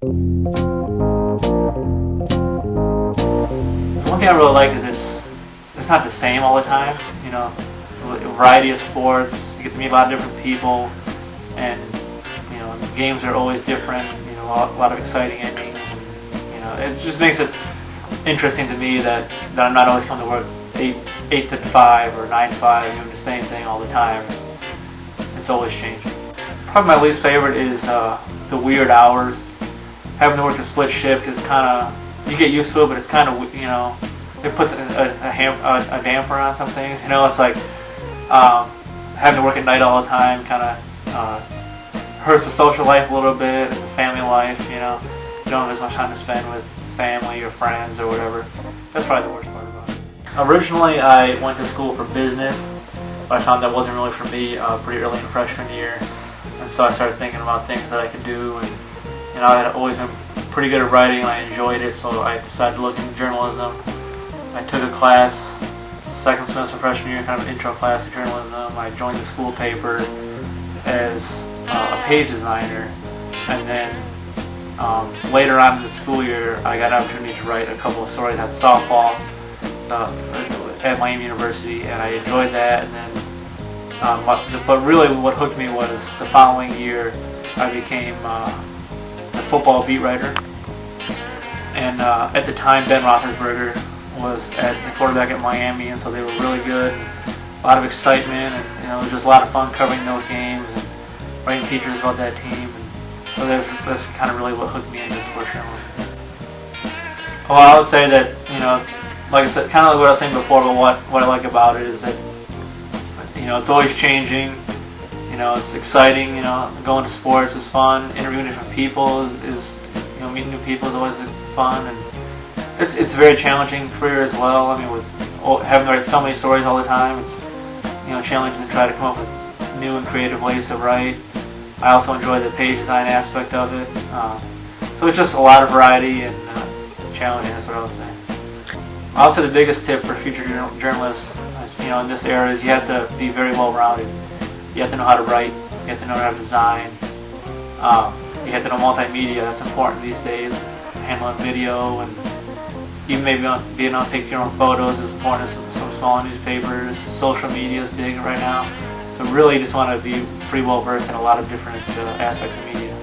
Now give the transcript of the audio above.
One thing I really like is it's not the same all the time. You know, a variety of sports. You get to meet a lot of different people, and you know, the games are always different. You know, a lot of exciting endings. And, you know, it just makes it interesting to me that I'm not always coming to work 8 to 5 or 9 to 5 doing the same thing all the time. It's always changing. Probably my least favorite is the weird hours. Having to work a split shift is kind of, you get used to it, but it's kind of, you know, it puts a damper on some things. You know, it's like having to work at night all the time kind of hurts the social life a little bit, and the family life. You know, you don't have as much time to spend with family or friends or whatever. That's probably the worst part about it. Originally, I went to school for business, but I found that wasn't really for me pretty early in freshman year, and so I started thinking about things that I could do. And you know, I had always been pretty good at writing, and I enjoyed it, so I decided to look into journalism. I took a class, second semester freshman year, kind of intro class to journalism. I joined the school paper as a page designer, and then later on in the school year, I got an opportunity to write a couple of stories at softball at Miami University, and I enjoyed that. And then, but really, what hooked me was the following year, I became a football beat writer, and at the time, Ben Roethlisberger was at the quarterback at Miami, and so they were really good. A lot of excitement, and you know, it was just a lot of fun covering those games and writing features about that team. And so that's kind of really what hooked me into sports journalism. Well, I would say that, you know, like I said, kind of like what I was saying before, but what I like about it is that, you know, it's always changing. You know, it's exciting. You know, going to sports is fun. Interviewing different people is you know, meeting new people is always fun, and it's a very challenging career as well. I mean, with having to write so many stories all the time, it's, you know, challenging to try to come up with new and creative ways to write. I also enjoy the page design aspect of it. So it's just a lot of variety and challenging. That's what I would say. I would say the biggest tip for future journalists, you know, in this era, is you have to be very well-rounded. You have to know how to write. You have to know how to design. You have to know multimedia. That's important these days. Handling video, and even maybe being able to take your own photos is important in some small newspapers. Social media is big right now. So really, you just want to be pretty well versed in a lot of different aspects of media.